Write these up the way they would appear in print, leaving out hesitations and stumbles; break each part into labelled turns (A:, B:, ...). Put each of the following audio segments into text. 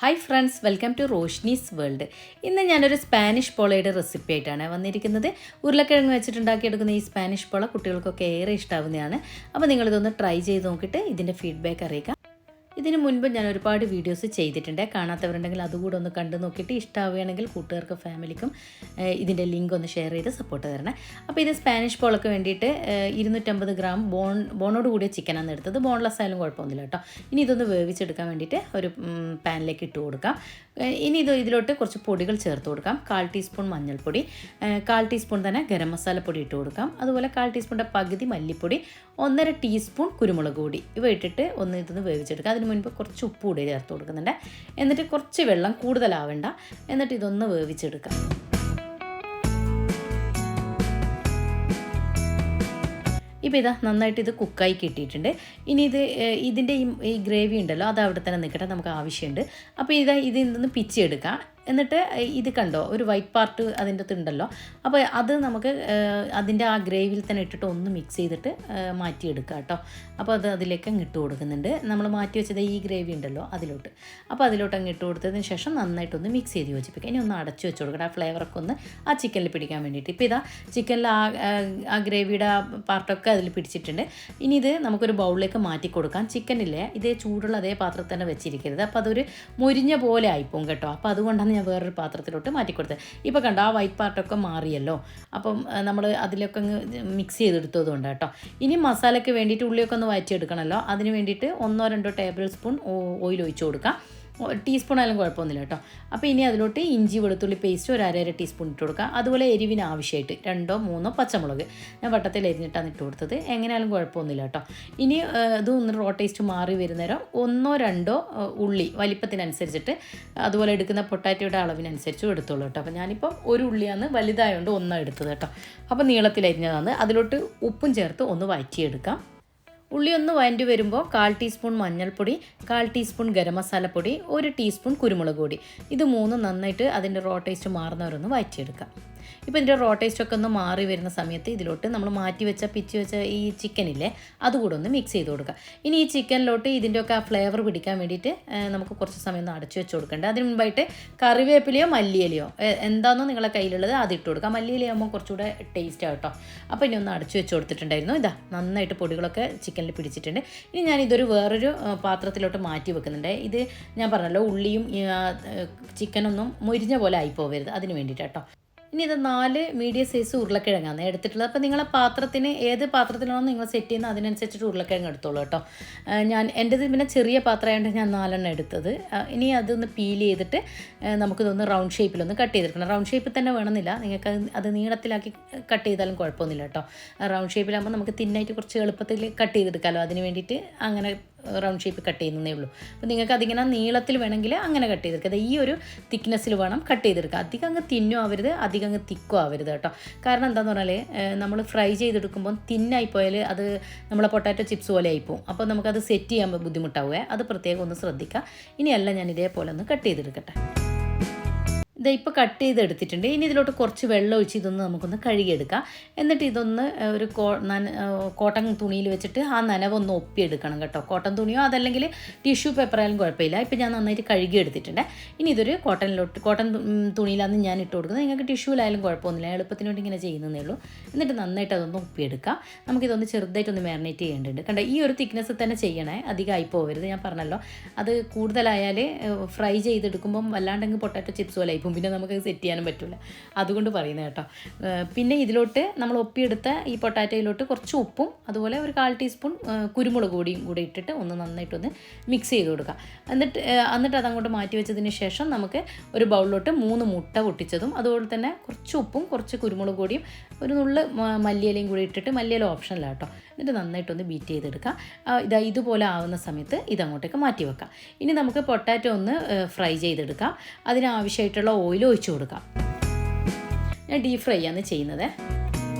A: Hi friends, welcome to Roshni's world. ഇന്ന് ഞാനൊരു Spanish പോളയുടെ recipe ആയിട്ടാണ് വന്നിരിക്കുന്നത്. ഉരുളക്കിഴങ്ങ് വെച്ചിട്ടുണ്ടാക്കിയെടുക്കുന്ന ഈ സ്പാനിഷ് പോള കുട്ടികൾക്കൊക്കെ ഏറെ ഇഷ്ടാവുന്നതാണ്. അപ്പോൾ നിങ്ങളിതൊന്ന് ട്രൈ ചെയ്ത് നോക്കിയിട്ട് ഇതിൻ്റെ ഫീഡ്ബാക്ക് അറിയിക്കാം. ഇതിന് മുൻപ് ഞാൻ ഒരുപാട് വീഡിയോസ് ചെയ്തിട്ടുണ്ട്. കാണാത്തവരുണ്ടെങ്കിൽ അതുകൂടെ ഒന്ന് കണ്ടു നോക്കിയിട്ട് ഇഷ്ടമാവുകയാണെങ്കിൽ കൂട്ടുകാർക്കും ഫാമിലിക്കും ഇതിൻ്റെ ലിങ്ക് ഒന്ന് ഷെയർ ചെയ്ത് സപ്പോർട്ട് തരണേ. അപ്പോൾ ഇത് സ്പാനിഷ് പോളക്ക് വേണ്ടിയിട്ട് 250 ഗ്രാം ബോണോട് കൂടിയ ചിക്കനാണ് എടുത്തത്. ബോൺലെസ് ആയാലും കുഴപ്പമൊന്നുമില്ല കേട്ടോ. ഇനി ഇതൊന്ന് വേവിച്ചെടുക്കാൻ വേണ്ടിയിട്ട് ഒരു പാനിലേക്ക് ഇട്ട് കൊടുക്കാം. ഇനി ഇതിലോട്ട് കുറച്ച് പൊടികൾ ചേർത്ത് കൊടുക്കാം. 1/4 ടീസ്പൂൺ മഞ്ഞൾപ്പൊടി, 1/4 ടീസ്പൂൺ തന്നെ ഗരം മസാലപ്പൊടി ഇട്ട് കൊടുക്കാം. അതുപോലെ 1/4 ടീസ്പൂണിൻ്റെ പകുതി മല്ലിപ്പൊടി, 1.5 ടീസ്പൂൺ കുരുമുളക് പൊടി ഇവ ഇട്ടിട്ട് ഇതൊന്ന് വേവിച്ചെടുക്കാം. അതിന് മുൻപ് കുറച്ച് ഉപ്പ് കൂടി ചേർത്ത് കൊടുക്കുന്നുണ്ട്. എന്നിട്ട് കുറച്ച് വെള്ളം കൂടുതലാവണ്ട, എന്നിട്ട് ഇതൊന്ന് വേവിച്ചെടുക്കാം. ഇപ്പോൾ ഇതാ നന്നായിട്ട് ഇത് കുക്കായി കിട്ടിയിട്ടുണ്ട്. ഇനി ഇതിൻ്റെ ഈ ഗ്രേവി ഉണ്ടല്ലോ, അത് അവിടെ തന്നെ നിൽക്കട്ടെ, നമുക്ക് ആവശ്യമുണ്ട്. അപ്പോൾ ഇതിൽ പിച്ചെടുക്കാം. എന്നിട്ട് ഇത് കണ്ടോ, ഒരു വൈറ്റ് പാർട്ട് അതിൻ്റെ അകത്തുണ്ടല്ലോ. അപ്പോൾ അത് നമുക്ക് അതിൻ്റെ ആ ഗ്രേവിയിൽ തന്നെ ഇട്ടിട്ട് ഒന്ന് മിക്സ് ചെയ്തിട്ട് മാറ്റിയെടുക്കുക കേട്ടോ. അപ്പോൾ അതിലേക്ക് അങ്ങ് ഇട്ട് കൊടുക്കുന്നുണ്ട്. നമ്മൾ മാറ്റി വെച്ചത് ഈ ഗ്രേവി ഉണ്ടല്ലോ അതിലോട്ട്. അപ്പോൾ അതിലോട്ട് അങ്ങ് ഇട്ട് കൊടുത്തതിന് ശേഷം നന്നായിട്ടൊന്ന് മിക്സ് ചെയ്ത് യോജിപ്പിക്കുക. ഇനി ഒന്ന് അടച്ചു വെച്ച് കൊടുക്കണം, ആ ഫ്ലേവറൊക്കെ ഒന്ന് ആ ചിക്കനിൽ പിടിക്കാൻ വേണ്ടിയിട്ട്. ഇപ്പോൾ ഇതാ ചിക്കനിൽ ആ ഗ്രേവിയുടെ ആ പാർട്ടൊക്കെ അതിൽ പിടിച്ചിട്ടുണ്ട്. ഇനി ഇത് നമുക്കൊരു ബൗളിലേക്ക് മാറ്റി കൊടുക്കാം. ചിക്കനില്ലേ, ഇതേ ചൂടുള്ള അതേ പാത്രത്തിൽ തന്നെ വെച്ചിരിക്കരുത്. അപ്പോൾ അതൊരു മുരിഞ്ഞ പോലെ ആയിപ്പോവും കേട്ടോ. അപ്പോൾ അതുകൊണ്ടാണ് ഞാൻ വേറൊരു പാത്രത്തിലോട്ട് മാറ്റി കൊടുത്തത്. ഇപ്പോൾ കണ്ടോ, ആ വൈറ്റ് പാർട്ടൊക്കെ മാറിയല്ലോ. അപ്പം നമ്മൾ അതിലൊക്കെ അങ്ങ് മിക്സ് ചെയ്തെടുത്തതുകൊണ്ട് കേട്ടോ. ഇനി മസാലയ്ക്ക് വേണ്ടിയിട്ട് ഉള്ളിയൊക്കെ ഒന്ന് വഴറ്റിയെടുക്കണമല്ലോ. അതിന് വേണ്ടിയിട്ട് 1-2 ടേബിൾ സ്പൂൺ ഓയിൽ ഒഴിച്ച് കൊടുക്കാം. ടീസ്പൂൺ ആയാലും കുഴപ്പമൊന്നുമില്ല കേട്ടോ. അപ്പോൾ ഇനി അതിലോട്ട് ഇഞ്ചി വെളുത്തുള്ളി പേസ്റ്റ് ഒരു 1/2 ടീസ്പൂൺ ഇട്ട് കൊടുക്കുക. അതുപോലെ എരിവിന് ആവശ്യമായിട്ട് 2-3 പച്ചമുളക് ഞാൻ വട്ടത്തിൽ എരിഞ്ഞിട്ടാണ് ഇട്ട് കൊടുത്തത്. എങ്ങനെയാലും കുഴപ്പമൊന്നുമില്ല കേട്ടോ. ഇനി ഇതൊന്ന് റോ ടേസ്റ്റ് മാറി വരുന്നേരം 1-2 ഉള്ളി വലിപ്പത്തിനനുസരിച്ചിട്ട്, അതുപോലെ എടുക്കുന്ന പൊട്ടാറ്റോയുടെ അളവിനനുസരിച്ചും എടുത്തോളൂ കേട്ടോ. അപ്പോൾ ഞാനിപ്പം ഒരു ഉള്ളിയാണ്, വലുതായതുകൊണ്ട് 1 എടുത്തത് കേട്ടോ. അപ്പോൾ നീളത്തിലരിഞ്ഞതാണ്. അതിലോട്ട് ഉപ്പും ചേർത്ത് ഒന്ന് വഴറ്റിയെടുക്കാം. ഉള്ളി ഒന്ന് വഴറ്റി വരുമ്പോൾ 1/4 ടീസ്പൂൺ മഞ്ഞൾപ്പൊടി, 1/4 ടീസ്പൂൺ ഗരം മസാലപ്പൊടി, 1 ടീസ്പൂൺ കുരുമുളക് പൊടി, ഇത് മൂന്നും നന്നായിട്ട് അതിൻ്റെ റോ ടേസ്റ്റ് മാറുന്നവരൊന്ന് വഴറ്റിയെടുക്കാം. ഇപ്പോൾ ഇതിൻ്റെ റോ ടേസ്റ്റൊക്കെ ഒന്ന് മാറി വരുന്ന സമയത്ത് ഇതിലോട്ട് നമ്മൾ പിച്ചി വെച്ച ഈ ചിക്കനില്ലേ, അതുകൂടെ ഒന്ന് മിക്സ് ചെയ്ത് കൊടുക്കുക. ഇനി ഈ ചിക്കനിലോട്ട് ഇതിൻ്റെയൊക്കെ ആ ഫ്ലേവർ പിടിക്കാൻ വേണ്ടിയിട്ട് നമുക്ക് കുറച്ച് സമയം ഒന്ന് അടച്ചു വെച്ച് കൊടുക്കേണ്ടത്. അതിന് മുമ്പായിട്ട് കറിവേപ്പിലയോ മല്ലിയിലയോ എന്താണെന്നോ നിങ്ങളെ കയ്യിലുള്ളത് അതിട്ട് കൊടുക്കുക. മല്ലിയിലയാകുമ്പോൾ കുറച്ചുകൂടെ ടേസ്റ്റ് ആട്ടോ. അപ്പോൾ ഇനി ഒന്ന് അടച്ചു വെച്ച് കൊടുത്തിട്ടുണ്ടായിരുന്നു. ഇതാ നന്നായിട്ട് പൊടികളൊക്കെ ചിക്കനിൽ പിടിച്ചിട്ടുണ്ട്. ഇനി ഞാനിതൊരു വേറൊരു പാത്രത്തിലോട്ട് മാറ്റി വെക്കുന്നുണ്ട്. ഇത് ഞാൻ പറഞ്ഞല്ലോ, ഉള്ളിയും ചിക്കനൊന്നും മുരിഞ്ഞ പോലെ ആയിപ്പോവരുത്, അതിന് വേണ്ടിയിട്ട് കേട്ടോ. ഇനി ഇത് 4 മീഡിയം സൈസ് ഉരുളക്കിഴങ്ങാണ് എടുത്തിട്ടുള്ളത്. അപ്പോൾ നിങ്ങളെ പാത്രത്തിന് ഏത് പാത്രത്തിലാണോ നിങ്ങൾ സെറ്റ് ചെയ്യുന്നത് അതിനനുസരിച്ചിട്ട് ഉരുളക്കിഴങ്ങ് എടുത്തോളൂ കേട്ടോ. എൻ്റെത് പിന്നെ ചെറിയ പാത്രമായതുകൊണ്ട് ഞാൻ 4 എടുത്തത്. ഇനി അതൊന്ന് പീൽ ചെയ്തിട്ട് നമുക്കിതൊന്ന് റൗണ്ട് ഷേപ്പിലൊന്ന് കട്ട് ചെയ്തെടുക്കണം. റൗണ്ട് ഷേപ്പിൽ തന്നെ വേണമെന്നില്ല, നിങ്ങൾക്ക് അത് നീളത്തിലാക്കി കട്ട് ചെയ്താലും കുഴപ്പമൊന്നുമില്ല കേട്ടോ. റൗണ്ട് ഷേപ്പിലാകുമ്പോൾ നമുക്ക് തിന്നായിട്ട് കുറച്ച് എളുപ്പത്തിൽ കട്ട് ചെയ്തെടുക്കാമല്ലോ. അതിന് വേണ്ടിയിട്ട് അങ്ങനെ റൗണ്ട് ഷേപ്പ് കട്ട് ചെയ്യുന്നതേ ഉള്ളൂ. അപ്പോൾ നിങ്ങൾക്ക് അതിങ്ങനെ നീളത്തിൽ വേണമെങ്കിൽ അങ്ങനെ കട്ട് ചെയ്തെടുക്കുക. ഈ ഒരു തിക്നെസ്സിൽ വേണം കട്ട് ചെയ്തെടുക്കുക. അധികം അങ്ങ് തിന്നും ആവരുത്, അധികം അങ്ങ് തിക്കും ആവരുത് കേട്ടോ. കാരണം എന്താണെന്ന് പറഞ്ഞാൽ നമ്മൾ ഫ്രൈ ചെയ്തെടുക്കുമ്പോൾ തിന്നായിപ്പോയാൽ അത് നമ്മളെ പൊട്ടാറ്റോ ചിപ്സ് പോലെ ആയിപ്പോവും. അപ്പോൾ നമുക്കത് സെറ്റ് ചെയ്യാൻ ബുദ്ധിമുട്ടാവുക. അത് പ്രത്യേകം ഒന്ന് ശ്രദ്ധിക്കുക. ഇനിയല്ല ഞാൻ ഇതേപോലെ ഒന്ന് കട്ട് ചെയ്തെടുക്കട്ടെ. ഇപ്പോൾ കട്ട് ചെയ്തെടുത്തിട്ടുണ്ട്. ഇനി ഇതിലോട്ട് കുറച്ച് വെള്ളം ഒഴിച്ച് ഇതൊന്ന് നമുക്കൊന്ന് കഴുകിയെടുക്കാം. എന്നിട്ട് ഇതൊന്ന് ഒരു കോട്ടൺ തുണിയിൽ വെച്ചിട്ട് ആ നനവൊന്ന് ഒപ്പിയെടുക്കണം കേട്ടോ. കോട്ടൺ തുണിയോ അതല്ലെങ്കിൽ ടിഷ്യൂ പേപ്പറായാലും കുഴപ്പമില്ല. ഇപ്പോൾ ഞാൻ നന്നായിട്ട് കഴുകിയെടുത്തിട്ടുണ്ട്. ഇനി ഇതൊരു കോട്ടൺ തുണിയിലാണ് ഞാൻ ഇട്ട് കൊടുക്കുന്നത്. നിങ്ങൾക്ക് ടിഷ്യൂലായാലും കുഴപ്പമൊന്നുമില്ല, എളുപ്പത്തിന് വേണ്ടി ഇങ്ങനെ ചെയ്യുന്നതേ ഉള്ളൂ. എന്നിട്ട് നന്നായിട്ട് അതൊന്ന് ഒപ്പിയെടുക്കാം. നമുക്കിതൊന്ന് ചെറുതായിട്ടൊന്ന് മാരിനേറ്റ് ചെയ്യേണ്ടതുണ്ട്. കണ്ടോ, ഈ ഒരു തിക്നെസ് തന്നെ ചെയ്യണേ, അധികമായി പോകരുത്. ഞാൻ പറഞ്ഞല്ലോ, അത് കൂടുതലായാൽ ഫ്രൈ ചെയ്തെടുക്കുമ്പം വല്ലാണ്ടെങ്കിൽ പൊട്ടാറ്റോ ചിപ്സ് പോലെ ആയിപ്പോൾ പിന്നെ നമുക്ക് സെറ്റ് ചെയ്യാനും പറ്റില്ല. അതുകൊണ്ട് പറയുന്നത് കേട്ടോ. പിന്നെ ഇതിലോട്ട് നമ്മൾ ഒപ്പിയെടുത്ത ഈ പൊട്ടാറ്റോയിലോട്ട് കുറച്ച് ഉപ്പും അതുപോലെ ഒരു 1/4 ടീസ്പൂൺ കുരുമുളക് പൊടിയും കൂടി ഇട്ടിട്ട് ഒന്ന് നന്നായിട്ടൊന്ന് മിക്സ് ചെയ്ത് കൊടുക്കുക. എന്നിട്ട് അതങ്ങോട്ട് മാറ്റി വെച്ചതിന് ശേഷം നമുക്ക് ഒരു ബൗളിലോട്ട് 3 മുട്ട പൊട്ടിച്ചതും അതുപോലെ തന്നെ കുറച്ച് ഉപ്പും കുറച്ച് കുരുമുളക് പൊടിയും ഒരു നുള്ള് മല്ലിയിലയും കൂടി ഇട്ടിട്ട്, മല്ലിയില ഓപ്ഷനിലാണ് കേട്ടോ. എന്നിട്ട് നന്നായിട്ടൊന്ന് ബീറ്റ് ചെയ്തെടുക്കാം. ഇതുപോലെ ആവുന്ന സമയത്ത് ഇതങ്ങോട്ടേക്ക് മാറ്റി വെക്കാം. ഇനി നമുക്ക് പൊട്ടാറ്റോ ഒന്ന് ഫ്രൈ ചെയ്തെടുക്കാം. അതിനാവശ്യമായിട്ടുള്ള ഓയിൽ ഒഴിച്ചു കൊടുക്കാം. ഞാൻ ഡീപ് ഫ്രൈ ആണ് ചെയ്യുന്നത്.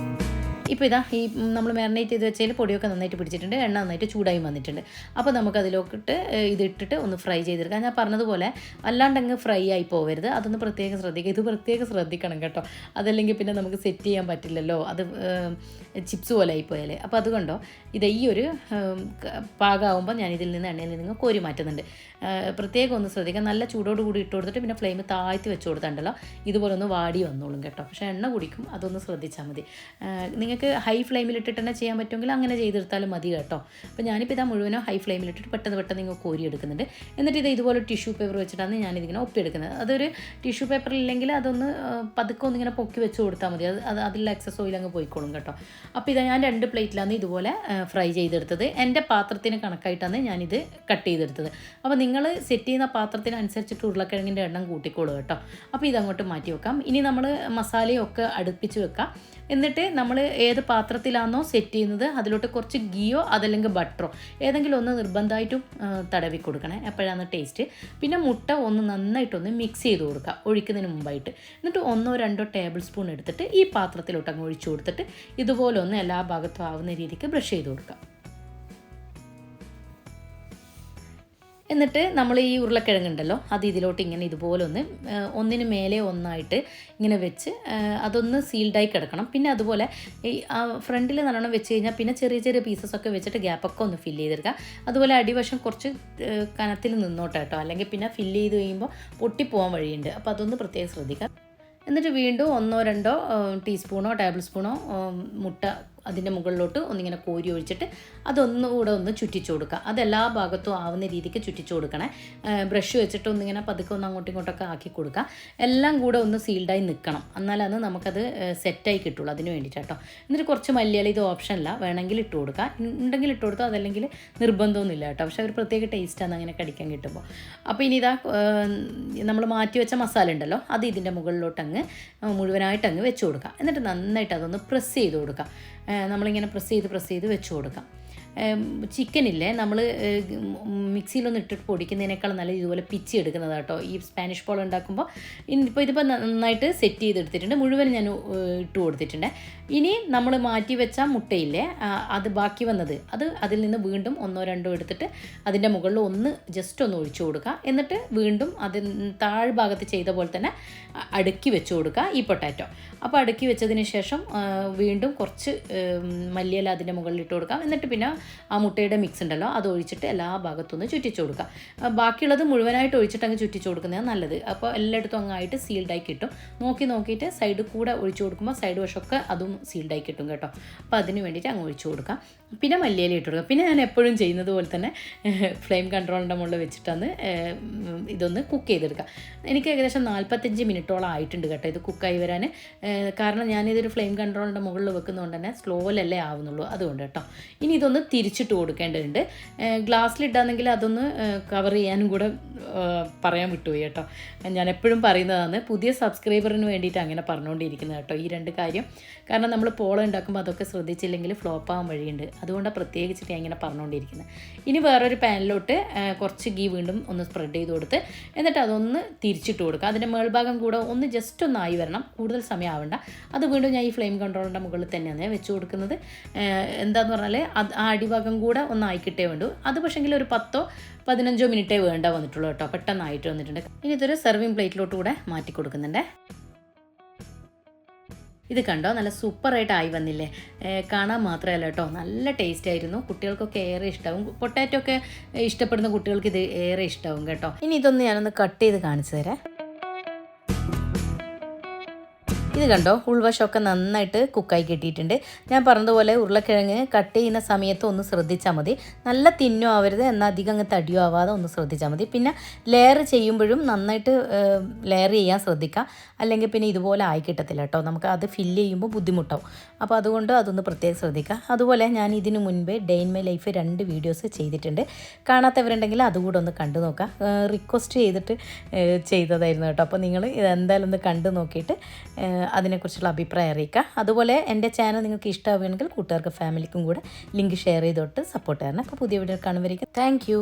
A: ഇപ്പോൾ ഇതാ ഈ നമ്മൾ മാരിനേറ്റ് ചെയ്ത് വെച്ചതിൽ പൊടിയൊക്കെ നന്നായിട്ട് പിടിച്ചിട്ടുണ്ട്, എണ്ണ നന്നായിട്ട് ചൂടായി വന്നിട്ടുണ്ട്. അപ്പോൾ നമുക്ക് അതിലോട്ട് ഇതിട്ടിട്ട് ഒന്ന് ഫ്രൈ ചെയ്തെടുക്കാം. ഞാൻ പറഞ്ഞതുപോലെ അല്ലാണ്ടങ്ങ് ഫ്രൈ ആയി പോകരുത്, അതൊന്ന് പ്രത്യേകം ശ്രദ്ധിക്കുക. ഇത് പ്രത്യേകം ശ്രദ്ധിക്കണം കേട്ടോ, അതല്ലെങ്കിൽ പിന്നെ നമുക്ക് സെറ്റ് ചെയ്യാൻ പറ്റില്ലല്ലോ, അത് ചിപ്സ് പോലെ ആയിപ്പോയാൽ. അപ്പോൾ അതുകൊണ്ടോ ഇത് ഈ ഒരു പാകമാകുമ്പോൾ ഞാൻ ഇതിൽ നിന്ന് എണ്ണയിൽ നിന്ന് കോരി മാറ്റുന്നുണ്ട്. പ്രത്യേകം ഒന്ന് ശ്രദ്ധിക്കുക, നല്ല ചൂടോട് കൂടി ഇട്ട് കൊടുത്തിട്ട് പിന്നെ ഫ്ലെയിം താഴ്ത്തി വെച്ച് കൊടുത്തിട്ടുണ്ടല്ലോ ഇതുപോലെ ഒന്ന് വാടി വന്നോളും കേട്ടോ. പക്ഷേ എണ്ണ കുടിക്കും, അതൊന്ന് ശ്രദ്ധിച്ചാൽ മതി. നിങ്ങൾക്ക് ഹൈ ഫ്ലെയിമിലിട്ടിട്ട് തന്നെ ചെയ്യാൻ പറ്റുമെങ്കിൽ അങ്ങനെ ചെയ്തെടുത്താലും മതി കേട്ടോ. അപ്പോൾ ഞാനിപ്പോൾ ഇതാ മുഴുവനോ ഹൈ ഫ്ലെയിമിലിട്ടിട്ട് പെട്ടെന്ന് നിങ്ങൾ കോരി എടുക്കുന്നുണ്ട്. എന്നിട്ട് ഇത് ഇതുപോലെ ടിഷ്യൂ പേപ്പർ വെച്ചിട്ടാണ് ഞാനിതിങ്ങനെ ഒപ്പിയെടുക്കുന്നത്. അതൊരു ടിഷ്യൂ പേപ്പർ ഇല്ലെങ്കിൽ അതൊന്ന് പതുക്കെ ഒന്നിങ്ങനെ പൊക്കി വെച്ച് കൊടുത്താൽ മതി, അതിൽ എക്സസ് ഓയിൽ അങ്ങ് പോയിക്കോളും കേട്ടോ. അപ്പോൾ ഇതാ ഞാൻ 2 പ്ലേറ്റിലാണ് ഇതുപോലെ ഫ്രൈ ചെയ്തെടുത്തത്. എൻ്റെ പാത്രത്തിന് കണക്കായിട്ടാണ് ഞാനിത് കട്ട് ചെയ്തെടുത്തത്. അപ്പോൾ നിങ്ങൾ സെറ്റ് ചെയ്യുന്ന പാത്രത്തിനനുസരിച്ചിട്ട് ഉരുളക്കിഴങ്ങിൻ്റെ എണ്ണം കൂട്ടിക്കോളൂ കേട്ടോ. അപ്പോൾ ഇതങ്ങോട്ട് മാറ്റി വെക്കാം. ഇനി നമ്മൾ മസാലയൊക്കെ അടുപ്പിച്ച് വെക്കാം. എന്നിട്ട് നമ്മൾ ഏത് പാത്രത്തിലാണോ സെറ്റ് ചെയ്യുന്നത് അതിലോട്ട് കുറച്ച് ഗീയോ അതല്ലെങ്കിൽ ബട്ടറോ ഏതെങ്കിലും ഒന്ന് നിർബന്ധമായിട്ടും തടവി കൊടുക്കണേ, എപ്പോഴാണ് ടേസ്റ്റ്. പിന്നെ മുട്ട ഒന്ന് നന്നായിട്ടൊന്ന് മിക്സ് ചെയ്ത് കൊടുക്കുക ഒഴിക്കുന്നതിന് മുമ്പായിട്ട്. എന്നിട്ട് 1-2 ടേബിൾ സ്പൂൺ എടുത്തിട്ട് ഈ പാത്രത്തിലോട്ട് അങ്ങ് ഒഴിച്ചു കൊടുത്തിട്ട് ഇതുപോലെ ഒന്ന് എല്ലാ ഭാഗത്തും ആവുന്ന രീതിക്ക് ബ്രഷ് ചെയ്ത് കൊടുക്കുക. എന്നിട്ട് നമ്മൾ ഈ ഉരുളക്കിഴങ്ങുണ്ടല്ലോ അത് ഇതിലോട്ട് ഇങ്ങനെ ഇതുപോലെ ഒന്നിന് മേലെ ഒന്നായിട്ട് ഇങ്ങനെ വെച്ച് അതൊന്ന് സീൽഡായി കിടക്കണം. പിന്നെ അതുപോലെ ഈ ഫ്രണ്ടിൽ നല്ലോണം വെച്ച് കഴിഞ്ഞാൽ പിന്നെ ചെറിയ പീസസ് ഒക്കെ വെച്ചിട്ട് ഗ്യാപ്പൊക്കെ ഒന്ന് ഫില്ല് ചെയ്തെടുക്കുക. അതുപോലെ അടിവശം കുറച്ച് കനത്തിൽ നിന്നോട്ടെ കേട്ടോ, അല്ലെങ്കിൽ പിന്നെ ഫില്ല് ചെയ്ത് കഴിയുമ്പോൾ പൊട്ടിപ്പോകാൻ വഴിയുണ്ട്. അപ്പോൾ അതൊന്ന് പ്രത്യേകം ശ്രദ്ധിക്കുക. എന്നിട്ട് വീണ്ടും 1-2 ടീസ്പൂണോ ടേബിൾ സ്പൂണോ മുട്ട അതിൻ്റെ മുകളിലോട്ട് ഒന്നിങ്ങനെ കോരി ഒഴിച്ചിട്ട് അതൊന്നുകൂടെ ഒന്ന് ചുറ്റിച്ചു കൊടുക്കുക. അതെല്ലാ ഭാഗത്തും ആവുന്ന രീതിക്ക് ചുറ്റിച്ചു കൊടുക്കണേ. ബ്രഷ് വെച്ചിട്ട് ഒന്നിങ്ങനെ പതുക്കെ ഒന്ന് അങ്ങോട്ടും ഇങ്ങോട്ടൊക്കെ ആക്കി കൊടുക്കുക. എല്ലാം കൂടെ ഒന്ന് സീൽഡായി നിൽക്കണം, എന്നാലാണ് നമുക്കത് സെറ്റായി കിട്ടുള്ളൂ. അതിന് വേണ്ടിയിട്ട് കേട്ടോ. എന്നിട്ട് കുറച്ച് മല്ലിയില, ഇത് ഓപ്ഷനല്ല, വേണമെങ്കിൽ ഇട്ട് കൊടുക്കുക, ഉണ്ടെങ്കിൽ ഇട്ട് കൊടുത്തോ, അതല്ലെങ്കിൽ നിർബന്ധമൊന്നുമില്ല കേട്ടോ. പക്ഷേ ഒരു പ്രത്യേക ടേസ്റ്റാണ് അങ്ങനെ കടിക്കാൻ കിട്ടുമ്പോൾ. അപ്പോൾ ഇനി ഇതാ നമ്മൾ മാറ്റി വെച്ച മസാല ഉണ്ടല്ലോ അത് ഇതിൻ്റെ മുകളിലോട്ട് അങ്ങ് മുഴുവനായിട്ട് അങ്ങ് വെച്ച് കൊടുക്കുക. എന്നിട്ട് നന്നായിട്ട് അതൊന്ന് പ്രസ് ചെയ്ത് കൊടുക്കുക. നമ്മളിങ്ങനെ പ്രസ് ചെയ്ത് വെച്ച് കൊടുക്കാം. ചിക്കനില്ലേ നമ്മൾ മിക്സിയിലൊന്നും ഇട്ടിട്ട് പൊടിക്കുന്നതിനേക്കാൾ നല്ല ഇതുപോലെ പിച്ചി എടുക്കുന്നത് കേട്ടോ ഈ സ്പാനിഷ് പോൾ ഉണ്ടാക്കുമ്പോൾ. ഇതിപ്പോൾ നന്നായിട്ട് സെറ്റ് ചെയ്തെടുത്തിട്ടുണ്ട്, മുഴുവൻ ഞാൻ ഇട്ട് കൊടുത്തിട്ടുണ്ട്. ഇനി നമ്മൾ മാറ്റി വെച്ച മുട്ടയില്ലേ അത് ബാക്കി വന്നത് അതിൽ നിന്ന് വീണ്ടും 1-2 എടുത്തിട്ട് അതിൻ്റെ മുകളിൽ ജസ്റ്റ് ഒന്ന് ഒഴിച്ചു കൊടുക്കുക. എന്നിട്ട് വീണ്ടും താഴ്ഭാഗത്ത് ചെയ്ത പോലെ തന്നെ അടുക്കി വെച്ച് കൊടുക്കുക ഈ പൊട്ടാറ്റോ. അപ്പോൾ അടുക്കി വെച്ചതിന് ശേഷം വീണ്ടും കുറച്ച് മല്ലിയില അതിൻ്റെ മുകളിൽ ഇട്ട് കൊടുക്കാം. എന്നിട്ട് പിന്നെ ആ മുട്ടയുടെ മിക്സ് ഉണ്ടല്ലോ അത് ഒഴിച്ചിട്ട് എല്ലാ ഭാഗത്തുനിന്ന് ചുറ്റിച്ചു കൊടുക്കുക. ബാക്കിയുള്ളത് മുഴുവനായിട്ട് ഒഴിച്ചിട്ട് അങ്ങ് ചുറ്റിച്ചു കൊടുക്കുന്നതാണ് നല്ലത്. അപ്പോൾ എല്ലായിടത്തും അങ്ങായിട്ട് സീൽഡായി കിട്ടും. നോക്കിയിട്ട് സൈഡ് കൂടെ ഒഴിച്ചു കൊടുക്കുമ്പോൾ സൈഡ് വശമൊക്കെ അതും സീൽഡായി കിട്ടും കേട്ടോ. അപ്പോൾ അതിന് വേണ്ടിയിട്ട് അങ്ങ് ഒഴിച്ചു കൊടുക്കാം. പിന്നെ മല്ലിയില ഇട്ട് കൊടുക്കുക. പിന്നെ ഞാൻ എപ്പോഴും ചെയ്യുന്നത് പോലെ തന്നെ ഫ്ലെയിം കൺട്രോളിൻ്റെ മുകളിൽ വെച്ചിട്ടാണ് ഇതൊന്ന് കുക്ക് ചെയ്തെടുക്കുക. എനിക്ക് ഏകദേശം 45 മിനിറ്റോളം ആയിട്ടുണ്ട് കേട്ടോ ഇത് കുക്കായി വരാൻ. കാരണം ഞാനിതൊരു ഫ്ലെയിം കൺട്രോളിൻ്റെ മുകളിൽ വെക്കുന്നതുകൊണ്ട് തന്നെ സ്ലോയിലല്ലേ ആവുന്നുള്ളൂ, അതുകൊണ്ട് കേട്ടോ. ഇനി ഇതൊന്ന് തിരിച്ചിട്ട് കൊടുക്കേണ്ടതുണ്ട്. ഗ്ലാസ്സിലിട്ടാണെങ്കിൽ അതൊന്ന് കവർ ചെയ്യാനും കൂടെ പറയാൻ വിട്ടുപോയി കേട്ടോ. ഞാൻ എപ്പോഴും പറയുന്നതാണ്, പുതിയ സബ്സ്ക്രൈബറിന് വേണ്ടിയിട്ട് അങ്ങനെ പറഞ്ഞുകൊണ്ടിരിക്കുന്നത് കേട്ടോ ഈ 2 കാര്യം. കാരണം നമ്മൾ പോള ഉണ്ടാക്കുമ്പോൾ അതൊക്കെ ശ്രദ്ധിച്ചില്ലെങ്കിൽ ഫ്ലോപ്പ് ആവാൻ വഴിയുണ്ട്, അതുകൊണ്ടാണ് പ്രത്യേകിച്ചിട്ട് ഞാൻ ഇങ്ങനെ പറഞ്ഞുകൊണ്ടിരിക്കുന്നത്. ഇനി വേറൊരു പാനിലോട്ട് കുറച്ച് ഗീ വീണ്ടും ഒന്ന് സ്പ്രെഡ് ചെയ്ത് കൊടുത്ത് എന്നിട്ട് അതൊന്ന് തിരിച്ചിട്ട് കൊടുക്കുക. അതിൻ്റെ മേൾഭാഗം കൂടെ ഒന്ന് ജസ്റ്റ് ഒന്ന് ആയി വരണം, കൂടുതൽ സമയം ആവണ്ട. അത് വീണ്ടും ഞാൻ ഈ ഫ്ലെയിം കൺട്രോളിൻ്റെ മുകളിൽ തന്നെയാണ് വെച്ച് കൊടുക്കുന്നത്. എന്താണെന്ന് പറഞ്ഞാൽ ആ അടിഭാഗം കൂടെ ഒന്ന് ആയിക്കിട്ടേ വേണ്ടൂ. അത് പക്ഷേങ്കിൽ ഒരു 10-15 മിനിറ്റേ വേണ്ട വന്നിട്ടുള്ളൂ കേട്ടോ, പെട്ടെന്നായിട്ട് വന്നിട്ടുണ്ട്. ഇനി ഇതൊരു സെർവിങ് പ്ലേറ്റിലോട്ട് കൂടെ മാറ്റി കൊടുക്കുന്നുണ്ട്. ഇത് കണ്ടോ നല്ല സൂപ്പറായിട്ട് ആയി വന്നില്ലേ. കാണാൻ മാത്രമല്ല കേട്ടോ നല്ല ടേസ്റ്റ് ആയിരുന്നു. കുട്ടികൾക്കൊക്കെ ഏറെ ഇഷ്ടമാവും. പൊട്ടാറ്റോ ഒക്കെ ഇഷ്ടപ്പെടുന്ന കുട്ടികൾക്ക് ഇത് ഏറെ ഇഷ്ടമാവും കേട്ടോ. ഇനി ഇതൊന്ന് ഞാനൊന്ന് കട്ട് ചെയ്ത് കാണിച്ചു തരാം. ഇത് കണ്ടോ ഉൾവശമൊക്കെ നന്നായിട്ട് കുക്കായി കിട്ടിയിട്ടുണ്ട്. ഞാൻ പറഞ്ഞതുപോലെ ഉരുളക്കിഴങ്ങ് കട്ട് ചെയ്യുന്ന സമയത്ത് ഒന്ന് ശ്രദ്ധിച്ചാൽ മതി, നല്ല തിന്നോ ആവരുത് എന്നാൽ അധികം അങ്ങ് തടിയോ ആവാതെ ഒന്ന് ശ്രദ്ധിച്ചാൽ മതി. പിന്നെ ലെയർ ചെയ്യുമ്പോഴും നന്നായിട്ട് ലെയർ ചെയ്യാൻ ശ്രദ്ധിക്കുക, അല്ലെങ്കിൽ പിന്നെ ഇതുപോലെ ആയി കിട്ടത്തില്ല കേട്ടോ, നമുക്ക് അത് ഫില്ല് ചെയ്യുമ്പോൾ ബുദ്ധിമുട്ടാവും. അപ്പോൾ അതുകൊണ്ട് അതൊന്ന് പ്രത്യേകം ശ്രദ്ധിക്കുക. അതുപോലെ ഞാൻ ഇതിനു മുൻപേ day in my life 2 videos ചെയ്തിട്ടുണ്ട്, കാണാത്തവരുണ്ടെങ്കിൽ അതുകൂടെ ഒന്ന് കണ്ടു നോക്കുക. റിക്വസ്റ്റ് ചെയ്തിട്ട് ചെയ്തതായിരുന്നു കേട്ടോ. അപ്പോൾ നിങ്ങൾ ഇതെന്തായാലും ഒന്ന് കണ്ടു നോക്കിയിട്ട് അതിനെക്കുറിച്ചുള്ള അഭിപ്രായം അറിയിക്കുക. അതുപോലെ എൻ്റെ ചാനൽ നിങ്ങൾക്ക് ഇഷ്ടമാവുകയാണെങ്കിൽ കൂട്ടുകാർക്ക് ഫാമിലിക്കും കൂടെ ലിങ്ക് ഷെയർ ചെയ്തോട്ട് സപ്പോർട്ട് തരണം. അപ്പോൾ പുതിയ വീഡിയോ കാണുമ്പോഴേക്കും താങ്ക് യു.